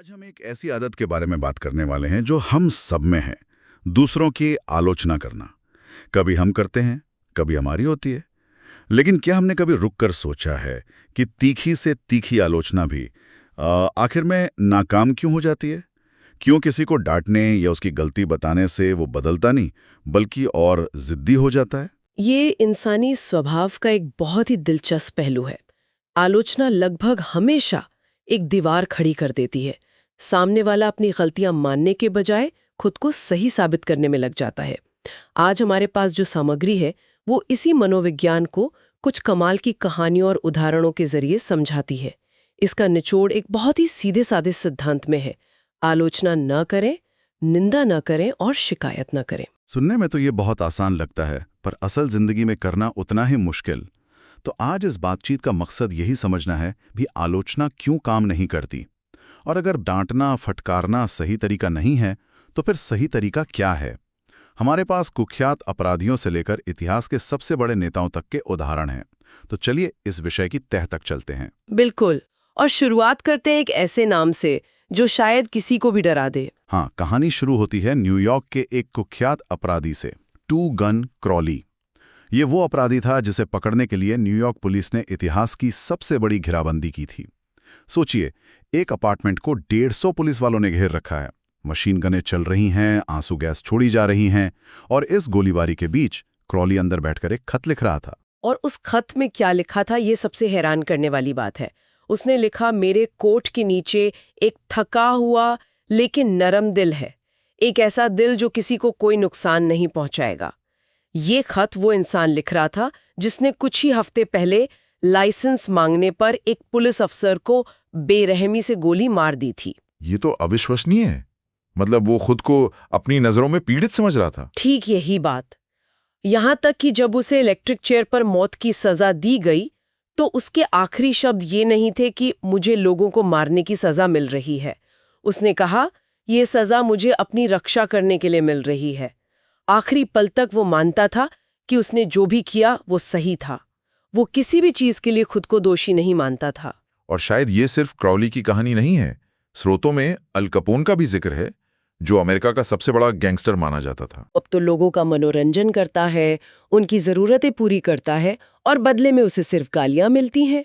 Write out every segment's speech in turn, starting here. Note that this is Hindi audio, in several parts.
आज हम एक ऐसी आदत के बारे में बात करने वाले हैं जो हम सब में है, दूसरों की आलोचना करना। कभी हम करते हैं, कभी हमारी होती है। लेकिन क्या हमने कभी रुककर सोचा है कि तीखी से तीखी आलोचना भी आखिर में नाकाम क्यों हो जाती है? क्यों किसी को डांटने या उसकी गलती बताने से वो बदलता नहीं, बल्कि और जिद्दी हो जाता है? ये इंसानी स्वभाव का एक बहुत ही दिलचस्प पहलू है। आलोचना लगभग हमेशा एक दीवार खड़ी कर देती है। सामने वाला अपनी गलतियां मानने के बजाय खुद को सही साबित करने में लग जाता है। आज हमारे पास जो सामग्री है वो इसी मनोविज्ञान को कुछ कमाल की कहानियों और उदाहरणों के जरिए समझाती है। इसका निचोड़ एक बहुत ही सीधे साधे सिद्धांत में है। आलोचना न करें, निंदा न करें और शिकायत न करें। सुनने में तो ये बहुत आसान लगता है, पर असल जिंदगी में करना उतना ही मुश्किल। तो आज इस बातचीत का मकसद यही समझना है भी आलोचना क्यों काम नहीं करती, और अगर डांटना फटकारना सही तरीका नहीं है तो फिर सही तरीका क्या है। हमारे पास कुख्यात अपराधियों से लेकर इतिहास के सबसे बड़े नेताओं तक के उदाहरण हैं। तो चलिए इस विषय की तह तक चलते हैं। बिल्कुल, और शुरुआत करते हैं एक ऐसे नाम से जो शायद किसी को भी डरा दे। हाँ, कहानी शुरू होती है न्यूयॉर्क के एक कुख्यात अपराधी से, टू गन क्रॉली। ये वो अपराधी था जिसे पकड़ने के लिए न्यूयॉर्क पुलिस ने इतिहास की सबसे बड़ी घेराबंदी की थी। सोचिए, एक अपार्टमेंट को 150 पुलिस वालों ने घेर रखा है। मशीन गनें चल रही हैं, आंसू गैस छोड़ी जा रही हैं, और इस गोलीबारी के बीच क्रॉली अंदर बैठकर एक खत लिख रहा था। और उस खत में क्या लिखा था, ये सबसे हैरान करने वाली बात है। उसने लिखा, मेरे कोट के नीचे एक थका हुआ लेकिन नरम दिल है, एक ऐसा दिल जो किसी को कोई नुकसान नहीं पहुंचाएगा। ये खत वो इंसान लिख रहा था जिसने कुछ ही हफ्ते पहले लाइसेंस मांगने पर एक पुलिस अफसर को बेरहमी से गोली मार दी थी। ये तो अविश्वसनीय है। मतलब वो खुद को अपनी नजरों में पीड़ित समझ रहा था। ठीक यही बात। यहां तक कि जब उसे इलेक्ट्रिक चेयर पर मौत की सजा दी गई तो उसके आखिरी शब्द ये नहीं थे कि मुझे लोगों को मारने की सजा मिल रही है। उसने कहा, ये सजा मुझे अपनी रक्षा करने के लिए मिल रही है। आखिरी पल तक वो मानता था कि उसने जो भी किया वो सही था। वो किसी भी चीज के लिए खुद को दोषी नहीं मानता था। और शायद ये सिर्फ क्रॉली की कहानी नहीं है। स्रोतों में अल कपोन का भी जिक्र है, जो अमेरिका का सबसे बड़ा गैंगस्टर माना जाता था। अब तो लोगों का मनोरंजन करता है, उनकी जरूरतें पूरी करता है, और बदले में उसे सिर्फ गालियां मिलती हैं।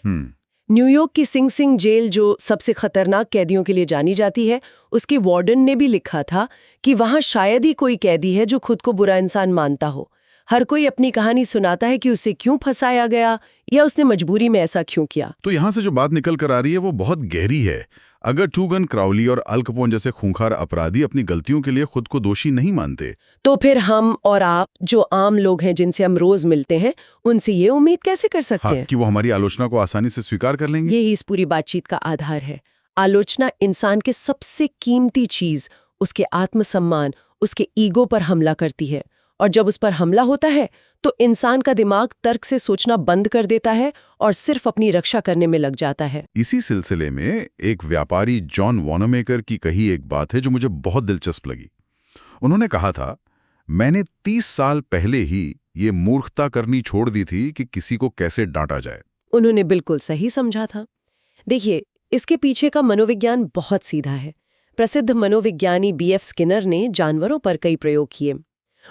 न्यूयॉर्क की सिंग सिंग जेल, जो सबसे खतरनाक कैदियों के लिए जानी जाती है, उसकी वार्डन ने भी लिखा था कि वहां शायद ही कोई कैदी है जो खुद को बुरा इंसान मानता हो। हर कोई अपनी कहानी सुनाता है कि उसे क्यों फंसाया गया या उसने मजबूरी में ऐसा क्यों किया। तो यहाँ से जो बात निकल कर आ रही है वो बहुत गहरी है। अगर टू गन क्राउली और अल कपोन जैसे खूंखार अपराधी अपनी गलतियों के लिए खुद को दोषी नहीं मानते, तो फिर हम और आप जो आम लोग हैं जिनसे हम रोज मिलते हैं, उनसे ये उम्मीद कैसे कर सकते हैं कि वो हमारी आलोचना को आसानी से स्वीकार कर लेंगे? यही इस पूरी बातचीत का आधार है। आलोचना इंसान के सबसे कीमती चीज, उसके आत्मसम्मान, उसके ईगो पर हमला करती है। और जब उस पर हमला होता है तो इंसान का दिमाग तर्क से सोचना बंद कर देता है और सिर्फ अपनी रक्षा करने में लग जाता है। इसी सिलसिले में एक व्यापारी जॉन वॉनमेकर की कही एक बात है जो मुझे बहुत दिलचस्प लगी। उन्होंने कहा था, मैंने 30 साल पहले ही ये मूर्खता करनी छोड़ दी थी कि किसी को कैसे डांटा जाए। उन्होंने बिल्कुल सही समझा था। देखिए, इसके पीछे का मनोविज्ञान बहुत सीधा है। प्रसिद्ध मनोविज्ञानी B.F. स्किनर ने जानवरों पर कई प्रयोग किए।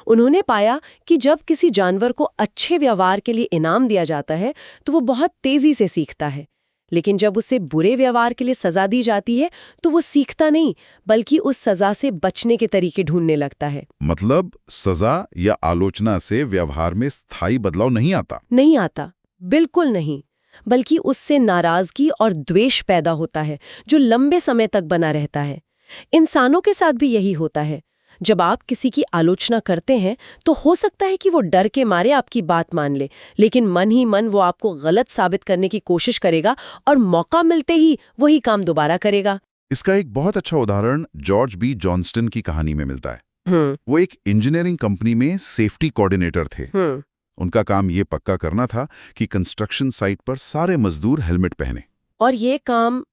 उन्होंने पाया कि जब किसी जानवर को अच्छे व्यवहार के लिए इनाम दिया जाता है तो वो बहुत तेजी से सीखता है, लेकिन जब उसे बुरे व्यवहार के लिए सजा दी जाती है तो वो सीखता नहीं, बल्कि उस सजा से बचने के तरीके ढूंढने लगता है। मतलब सजा या आलोचना से व्यवहार में स्थायी बदलाव नहीं आता? नहीं आता, बिल्कुल नहीं। बल्कि उससे नाराजगी और द्वेष पैदा होता है जो लंबे समय तक बना रहता है। इंसानों के साथ भी यही होता है। जब आप किसी की आलोचना करते हैं तो हो सकता है कि वो डर के मारे आपकी बात मान ले, लेकिन मन ही मन वो आपको गलत साबित करने की कोशिश करेगा और मौका मिलते ही वही काम दोबारा करेगा। इसका एक बहुत अच्छा उदाहरण जॉर्ज बी जॉनस्टन की कहानी में मिलता है। वो एक इंजीनियरिंग कंपनी में सेफ्टी कोऑर्डिनेटर थे। उनका काम ये पक्का करना था कि कंस्ट्रक्शन साइट पर सारे मजदूर हेलमेट पहने। और ये काम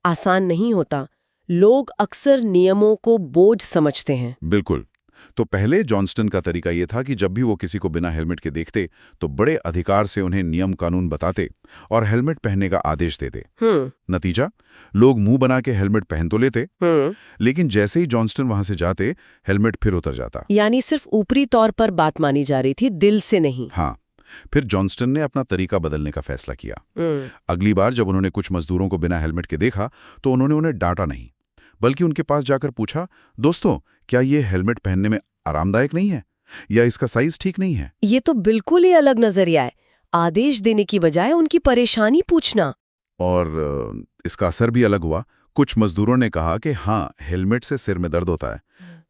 आसान नहीं होता। लोग अक्सर नियमों को बोझ समझते हैं। बिल्कुल। तो पहले जॉनस्टन का तरीका ये था कि जब भी वो किसी को बिना हेलमेट के देखते तो बड़े अधिकार से उन्हें नियम कानून बताते और हेलमेट पहनने का आदेश देते। नतीजा, लोग मुंह बना के हेलमेट पहन तो लेते, लेकिन जैसे ही जॉनस्टन वहां से जाते हेलमेट फिर उतर जाता। यानी सिर्फ ऊपरी तौर पर बात मानी जा रही थी, दिल से नहीं। हाँ, फिर जॉनस्टन ने अपना तरीका बदलने का फैसला किया। अगली बार जब उन्होंने कुछ मजदूरों को बिना हेलमेट के देखा तो उन्होंने उन्हें डांटा नहीं, बल्कि उनके पास जाकर पूछा, दोस्तों क्या ये हेलमेट पहनने में आरामदायक नहीं है या इसका साइज ठीक नहीं है? ये तो बिल्कुल ही अलग नजरिया है, आदेश देने की बजाय उनकी परेशानी पूछना। और इसका असर भी अलग हुआ। कुछ मजदूरों ने कहा कि हाँ, हेलमेट से सिर में दर्द होता है।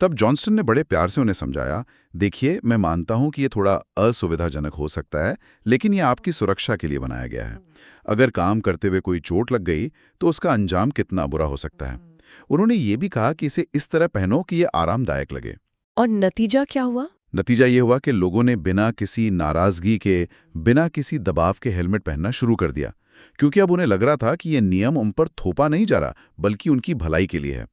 तब जॉनस्टन ने बड़े प्यार से उन्हें समझाया, देखिए मैं मानता हूं कि ये थोड़ा असुविधाजनक हो सकता है, लेकिन ये आपकी सुरक्षा के लिए बनाया गया है। अगर काम करते हुए कोई चोट लग गई तो उसका अंजाम कितना बुरा हो सकता है। उन्होंने ये भी कहा कि इसे इस तरह पहनो कि ये आरामदायक लगे। और नतीजा क्या हुआ? नतीजा ये हुआ कि लोगों ने बिना किसी नाराजगी के, बिना किसी दबाव के हेलमेट पहनना शुरू कर दिया, क्योंकि अब उन्हें लग रहा था कि ये नियम उन पर थोपा नहीं जा रहा, बल्कि उनकी भलाई के लिए है।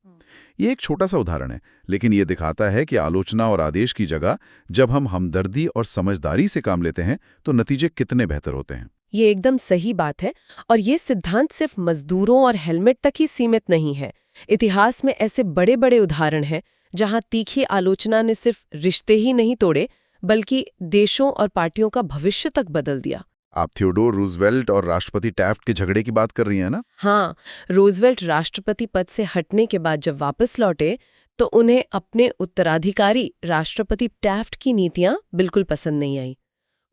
ये एक छोटा सा उदाहरण है, लेकिन ये दिखाता है कि आलोचना और आदेश की जगह जब हम हमदर्दी और समझदारी से काम लेते हैं तो नतीजे कितने बेहतर होते हैं। ये एकदम सही बात है, और ये सिद्धांत सिर्फ मजदूरों और हेलमेट तक ही सीमित नहीं है। इतिहास में ऐसे बड़े बड़े उदाहरण हैं जहां तीखी आलोचना ने सिर्फ रिश्ते ही नहीं तोड़े, बल्कि देशों और पार्टियों का भविष्य तक बदल दिया। आप थियोडोर रूजवेल्ट और राष्ट्रपति टैफ्ट के झगड़े की बात कर रही हैं ना? हाँ, रूजवेल्ट राष्ट्रपति पद से हटने के बाद जब वापस लौटे तो उन्हें अपने उत्तराधिकारी राष्ट्रपति टैफ्ट की नीतियां बिल्कुल पसंद नहीं आई।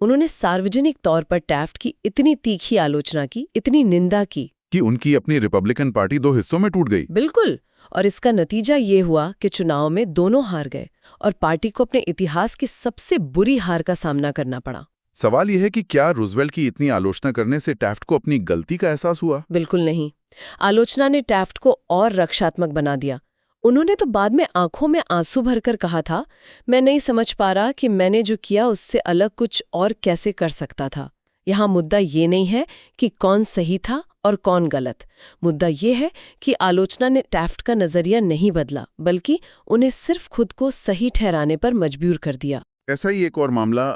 उन्होंने सार्वजनिक तौर पर टैफ्ट की इतनी तीखी आलोचना की, इतनी निंदा की कि उनकी अपनी रिपब्लिकन पार्टी 2 हिस्सों में टूट गई। बिल्कुल, और इसका नतीजा ये हुआ कि चुनाव में दोनों हार गए और पार्टी को अपने इतिहास की सबसे बुरी हार का सामना करना पड़ा। सवाल यह है कि क्या रूजवेल्ट की इतनी आलोचना करने से टैफ्ट को अपनी गलती का एहसास हुआ? बिल्कुल नहीं। आलोचना ने टैफ्ट को और रक्षात्मक बना दिया। उन्होंने तो बाद में आंखों में आंसू भरकर कहा था, मैं नहीं समझ पा रहा कि मैंने जो किया उससे अलग कुछ और कैसे कर सकता था। यहाँ मुद्दा ये नहीं है कि कौन सही था और कौन गलत। मुद्दा ये है कि आलोचना ने टैफ्ट का नजरिया नहीं बदला, बल्कि उन्हें सिर्फ खुद को सही ठहराने पर मजबूर कर दिया। ऐसा ही एक और मामला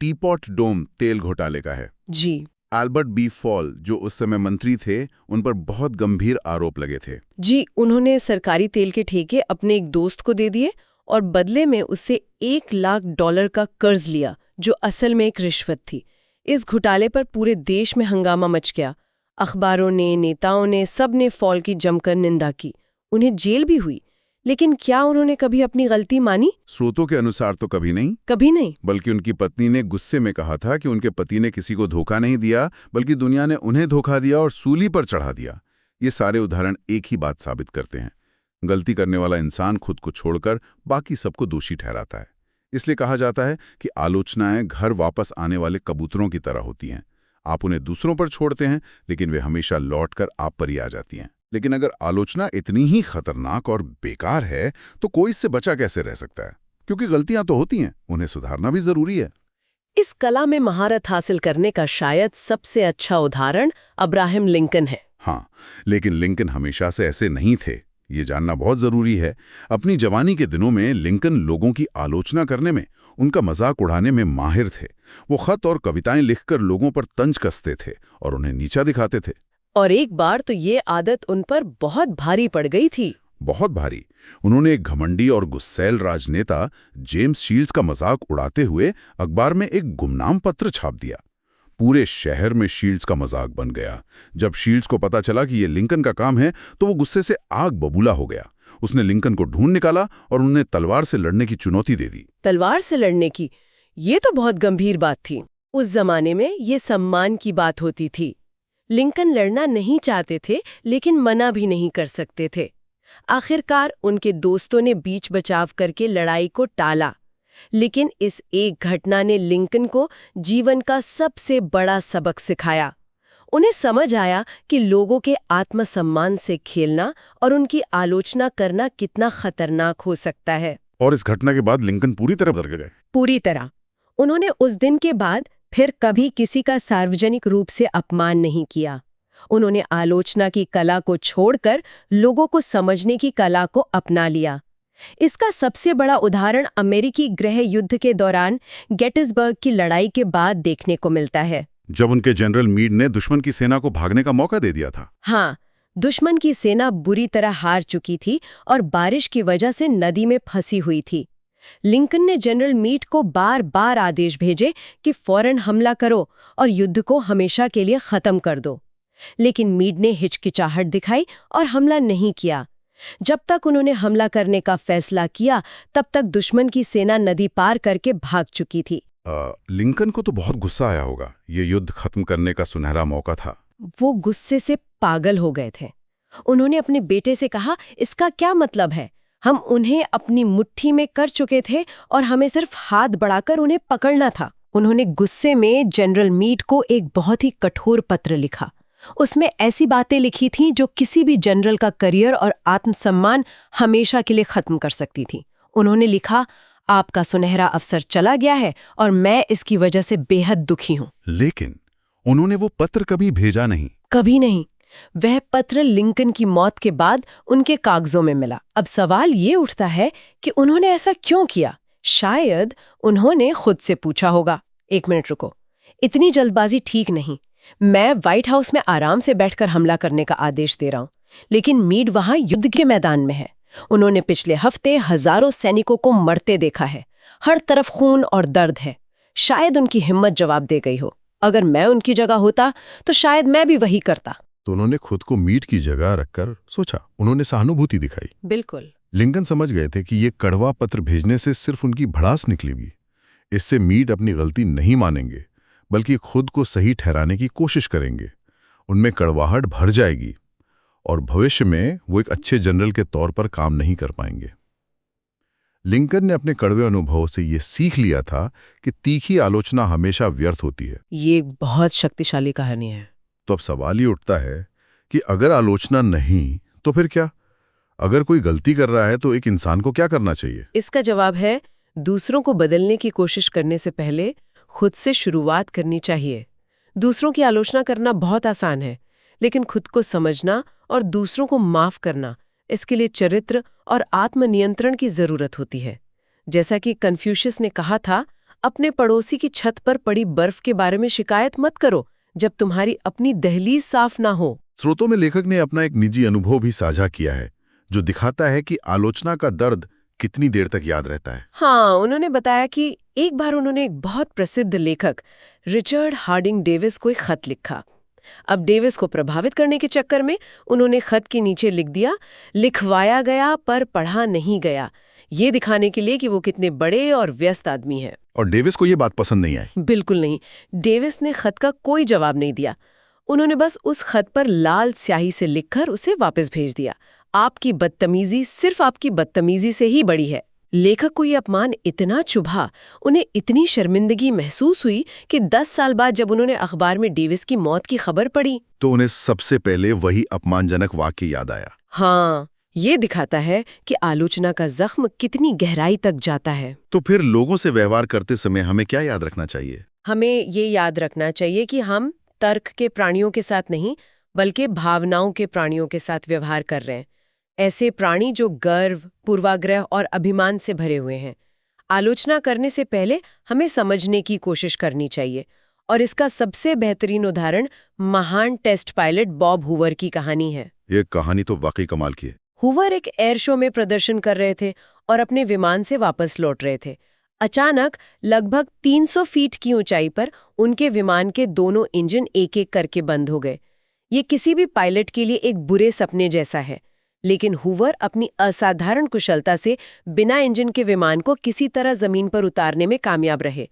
टीपॉट डोम तेल घोटाले का है। जी। एल्बर्ट बी फॉल, जो उस समय मंत्री थे, उन पर बहुत गंभीर आरोप लगे थे। जी, उन्होंने सरकारी तेल के ठेके अपने एक दोस्त को दे दिए और बदले में उससे $1 लाख का कर्ज लिया, जो असल में एक रिश्वत थी। इस घोटाले पर पूरे देश में हंगामा मच गया। अखबारों ने, नेताओं ने, सब ने फॉल की जमकर निंदा की। उन्हें जेल भी हुई, लेकिन क्या उन्होंने कभी अपनी गलती मानी? स्रोतों के अनुसार तो कभी नहीं। कभी नहीं। बल्कि उनकी पत्नी ने गुस्से में कहा था कि उनके पति ने किसी को धोखा नहीं दिया, बल्कि दुनिया ने उन्हें धोखा दिया और सूली पर चढ़ा दिया। ये सारे उदाहरण एक ही बात साबित करते हैं, गलती करने वाला इंसान खुद को छोड़कर बाकी सबको दोषी ठहराता है। इसलिए कहा जाता है कि आलोचनाएं घर वापस आने वाले कबूतरों की तरह होती हैं। आप उन्हें दूसरों पर छोड़ते हैं, लेकिन वे हमेशा लौटकर आप पर ही आ जाती हैं। लेकिन अगर आलोचना इतनी ही खतरनाक और बेकार है तो कोई इससे बचा कैसे रह सकता है? क्योंकि गलतियां तो होती हैं, उन्हें सुधारना भी जरूरी है। इस कला में महारत हासिल करने का शायद सबसे अच्छा उदाहरण अब्राहम लिंकन है। हाँ, लेकिन लिंकन हमेशा से ऐसे नहीं थे, ये जानना बहुत जरूरी है। अपनी जवानी के दिनों में लिंकन लोगों की आलोचना करने में, उनका मजाक उड़ाने में माहिर थे। वो खत और कविताएं लिखकर लोगों पर तंज कसते थे और उन्हें नीचा दिखाते थे। और एक बार तो ये आदत उन पर बहुत भारी पड़ गई थी। बहुत भारी। उन्होंने एक घमंडी और गुस्सैल राजनेता जेम्स शील्ड्स का मजाक उड़ाते हुए अखबार में एक गुमनाम पत्र छाप दिया। पूरे शहर में शील्ड्स का मजाक बन गया। जब शील्ड्स को पता चला कि ये लिंकन का काम है तो वो गुस्से से आग बबूला हो गया। उसने लिंकन को ढूंढ निकाला और उन्हें तलवार से लड़ने की चुनौती दे दी। तलवार से लड़ने की? ये तो बहुत गंभीर बात थी। उस जमाने में ये सम्मान की बात होती थी। लिंकन लड़ना नहीं चाहते थे, लेकिन मना भी नहीं कर सकते थे। आखिरकार उनके दोस्तों ने बीच बचाव करके लड़ाई को टाला, लेकिन इस एक घटना ने लिंकन को जीवन का सबसे बड़ा सबक सिखाया। उन्हें समझ आया कि लोगों के आत्मसम्मान से खेलना और उनकी आलोचना करना कितना खतरनाक हो सकता है। और इस घटना के बाद लिंकन पूरी तरह बदल गए। पूरी तरह। उन्होंने उस दिन के बाद फिर कभी किसी का सार्वजनिक रूप से अपमान नहीं किया। उन्होंने आलोचना की कला को छोड़कर लोगों को समझने की कला को अपना लिया। इसका सबसे बड़ा उदाहरण अमेरिकी गृह युद्ध के दौरान गेटिसबर्ग की लड़ाई के बाद देखने को मिलता है। जब उनके जनरल मीड ने दुश्मन की सेना को भागने का मौका दे दिया था। हाँ, दुश्मन की सेना बुरी तरह हार चुकी थी और बारिश की वजह से नदी में फंसी हुई थी। लिंकन ने जनरल मीड को बार बार आदेश भेजे कि फौरन हमला करो और युद्ध को हमेशा के लिए खत्म कर दो। लेकिन मीड ने हिचकिचाहट दिखाई और हमला नहीं किया। जब तक उन्होंने हमला करने का फैसला किया, तब तक दुश्मन की सेना नदी पार करके भाग चुकी थी। लिंकन को तो बहुत गुस्सा आया होगा। ये युद्ध खत्म करने का सुनहरा मौका था। वो गुस्से से पागल हो गए थे। उन्होंने अपने बेटे से कहा, इसका क्या मतलब है? हम उन्हें अपनी मुट्ठी में कर चुके थे और हमें सिर्फ हाथ बढ़ाकर उन्हें पकड़ना था। उन्होंने गुस्से में जनरल मीड को एक बहुत ही कठोर पत्र लिखा। उसमें ऐसी बातें लिखी थीं जो किसी भी जनरल का करियर और आत्मसम्मान हमेशा के लिए खत्म कर सकती थी। उन्होंने लिखा, आपका सुनहरा अवसर चला गया है और मैं इसकी वजह से बेहद दुखी हूं। लेकिन उन्होंने वो पत्र कभी भेजा नहीं। कभी नहीं। वह पत्र लिंकन की मौत के बाद उनके कागजों में मिला। अब सवाल ये उठता है कि उन्होंने ऐसा क्यों किया? शायद उन्होंने खुद से पूछा होगा, एक मिनट रुको, इतनी जल्दबाजी ठीक नहीं। मैं व्हाइट हाउस में आराम से बैठकर हमला करने का आदेश दे रहा हूं, लेकिन मीड वहां युद्ध के मैदान में है। उन्होंने पिछले हफ्ते हजारों सैनिकों को मरते देखा है। हर तरफ खून और दर्द है। शायद उनकी हिम्मत जवाब दे गई हो। अगर मैं उनकी जगह होता तो शायद मैं भी वही करता। तो उन्होंने खुद को मीड की जगह रखकर सोचा। उन्होंने सहानुभूति दिखाई। बिल्कुल। लिंकन समझ गए थे कि ये कड़वा पत्र भेजने से सिर्फ उनकी भड़ास निकलेगी। इससे मीड अपनी गलती नहीं मानेंगे, बल्कि खुद को सही ठहराने की कोशिश करेंगे। उनमें कड़वाहट भर जाएगी और भविष्य में वो एक अच्छे जनरल के तौर पर काम नहीं कर पाएंगे। लिंकन ने अपने कड़वे अनुभव से ये सीख लिया था कि तीखी आलोचना हमेशा व्यर्थ होती है। ये एक बहुत शक्तिशाली कहानी है। तो अब सवाल ये उठता है कि अगर आलोचना नहीं तो फिर क्या? अगर कोई गलती कर रहा है तो एक इंसान को क्या करना चाहिए? इसका जवाब है, दूसरों को बदलने की कोशिश करने से पहले खुद से शुरुआत करनी चाहिए। दूसरों की आलोचना करना बहुत आसान है, लेकिन खुद को समझना और दूसरों को माफ करना, इसके लिए चरित्र और आत्मनियंत्रण की जरूरत होती है। जैसा कि कन्फ्यूशियस ने कहा था, अपने पड़ोसी की छत पर पड़ी बर्फ के बारे में शिकायत मत करो जब तुम्हारी अपनी दहलीज साफ ना हो। स्रोतों में लेखक ने अपना एक निजी अनुभव भी साझा किया है, जो दिखाता है कि आलोचना का दर्द कितनी देर तक याद रहता है। हाँ, उन्होंने बताया कि एक बार उन्होंने एक बहुत प्रसिद्ध लेखक रिचर्ड हार्डिंग डेविस को एक खत लिखा। अब डेविस को प्रभावित करने के चक्कर में उन्होंने खत के नीचे लिख दिया, लिखवाया गया पर पढ़ा नहीं गया, ये दिखाने के लिए कि वो कितने बड़े और व्यस्त आदमी हैं। और डेविस को ये बात पसंद नहीं आई। बिल्कुल नहीं। डेविस ने खत का कोई जवाब नहीं दिया। उन्होंने बस उस खत पर लाल स्याही से लिखकर उसे वापस भेज दिया। आपकी बदतमीजी सिर्फ आपकी बदतमीजी से ही बड़ी है। लेखक को ये अपमान इतना चुभा, उन्हें इतनी शर्मिंदगी महसूस हुई कि 10 साल बाद जब उन्होंने अखबार में डेविस की मौत की खबर पढ़ी तो उन्हें सबसे पहले वही अपमानजनक वाक्य याद आया। हाँ, ये दिखाता है कि आलोचना का जख्म कितनी गहराई तक जाता है। तो फिर लोगों से व्यवहार करते समय हमें क्या याद रखना चाहिए? हमें ये याद रखना चाहिए कि हम तर्क के प्राणियों के साथ नहीं, बल्कि भावनाओं के प्राणियों के साथ व्यवहार कर रहे हैं। ऐसे प्राणी जो गर्व, पूर्वाग्रह और अभिमान से भरे हुए हैं। आलोचना करने से पहले हमें समझने की कोशिश करनी चाहिए। और इसका सबसे बेहतरीन उदाहरण महान टेस्ट पायलट बॉब हूवर की कहानी है। ये कहानी तो वाकई कमाल की है। हूवर एक एयर शो में प्रदर्शन कर रहे थे और अपने विमान से वापस लौट रहे थे। अचानक लगभग 300 फीट की ऊंचाई पर उनके विमान के दोनों इंजन एक एक करके बंद हो गए। ये किसी भी पायलट के लिए एक बुरे सपने जैसा है, लेकिन हूवर अपनी असाधारण कुशलता से बिना इंजन के विमान को किसी तरह जमीन पर उतारने में कामयाब रहे।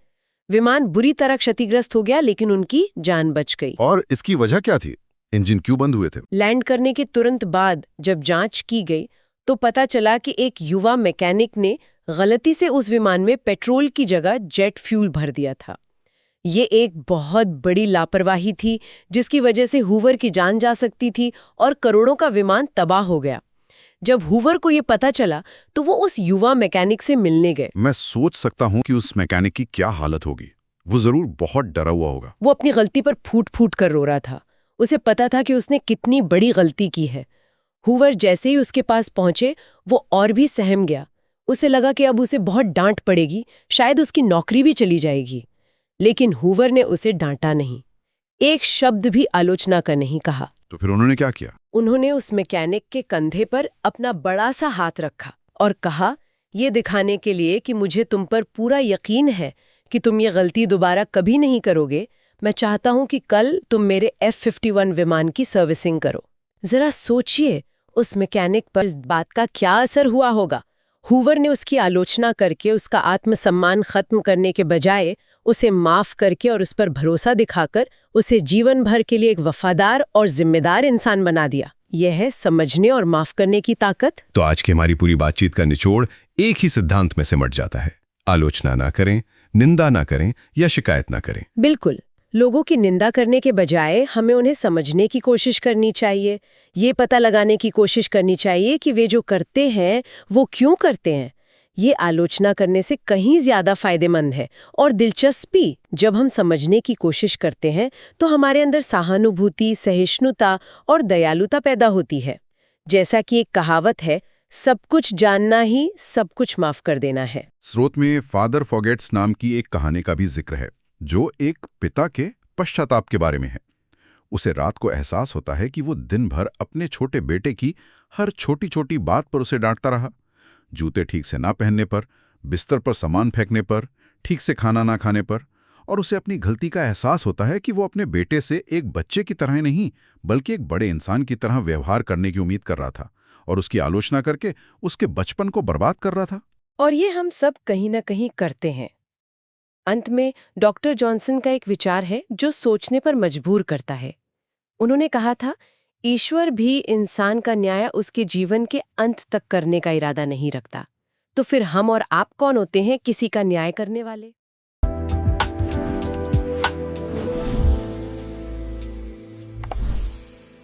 विमान बुरी तरह क्षतिग्रस्त हो गया, लेकिन उनकी जान बच गई। और इसकी वजह क्या थी? इंजन क्यों बंद हुए थे? लैंड करने के तुरंत बाद जब जांच की गई तो पता चला कि एक युवा मैकेनिक ने गलती से उस विमान में पेट्रोल की जगह जेट फ्यूल भर दिया था। ये एक बहुत बड़ी लापरवाही थी जिसकी वजह से हूवर की जान जा सकती थी और करोड़ों का विमान तबाह हो गया। जब हूवर को ये पता चला तो वो उस युवा मैकेनिक से मिलने गए। मैं सोच सकता हूँ कि उस मैकेनिक की क्या हालत होगी। वो जरूर बहुत डरा हुआ होगा। वो अपनी गलती पर फूट फूट कर रो रहा था। उसे पता था कि उसने कितनी बड़ी गलती की है। हूवर जैसे ही उसके पास पहुंचे वो और भी सहम गया। उसे लगा कि अब उसे बहुत डांट पड़ेगी, शायद उसकी नौकरी भी चली जाएगी। लेकिन हूवर ने उसे डांटा नहीं, एक शब्द भी आलोचना का नहीं कहा। तो फिर उन्होंने क्या किया? उन्होंने उस मैकेनिक के कंधे पर अपना बड़ा सा हाथ रखा और कहा, ये दिखाने के लिए कि मुझे तुम पर पूरा यकीन है कि तुम ये गलती दोबारा कभी नहीं करोगे, मैं चाहता हूं कि कल तुम मेरे F-51 विमान की सर्विसिंग करो। जरा सोचिए उस मैकेनिक पर इस बात का क्या असर हुआ होगा। हूवर ने उसकी आलोचना करके उसका आत्मसम्मान खत्म करने के बजाय उसे माफ करके और उस पर भरोसा दिखाकर उसे जीवन भर के लिए एक वफादार और जिम्मेदार इंसान बना दिया। यह है समझने और माफ करने की ताकत। तो आज की हमारी पूरी बातचीत का निचोड़ एक ही सिद्धांत में सिमट जाता है, आलोचना ना करें, निंदा ना करें या शिकायत ना करें। बिल्कुल, लोगों की निंदा करने के बजाय हमें उन्हें समझने की कोशिश करनी चाहिए, ये पता लगाने की कोशिश करनी चाहिए कि वे जो करते हैं वो क्यों करते हैं। ये आलोचना करने से कहीं ज्यादा फायदेमंद है। और दिलचस्पी, जब हम समझने की कोशिश करते हैं तो हमारे अंदर सहानुभूति, सहिष्णुता और दयालुता पैदा होती है। जैसा कि एक कहावत है, सब कुछ जानना ही सब कुछ माफ कर देना है। स्रोत में फादर फॉरगेट्स नाम की एक कहानी का भी जिक्र है, जो एक पिता के पश्चाताप के बारे में है। उसे रात को एहसास होता है कि वो दिन भर अपने छोटे बेटे की हर छोटी छोटी बात पर उसे डांटता रहा। जूते ठीक से ना पहनने पर, बिस्तर पर सामान फेंकने पर, ठीक से खाना ना खाने पर। और उसे अपनी गलती का एहसास होता है कि वो अपने बेटे से एक बच्चे की तरह नहीं, बल्कि एक बड़े इंसान की तरह व्यवहार करने की उम्मीद कर रहा था, और उसकी आलोचना करके उसके बचपन को बर्बाद कर रहा था। और ये हम सब कहीं ना कहीं करते हैं। अंत में डॉक्टर जॉनसन का एक विचार है जो सोचने पर मजबूर करता है। उन्होंने कहा था, ईश्वर भी इंसान का न्याय उसके जीवन के अंत तक करने का इरादा नहीं रखता, तो फिर हम और आप कौन होते हैं किसी का न्याय करने वाले?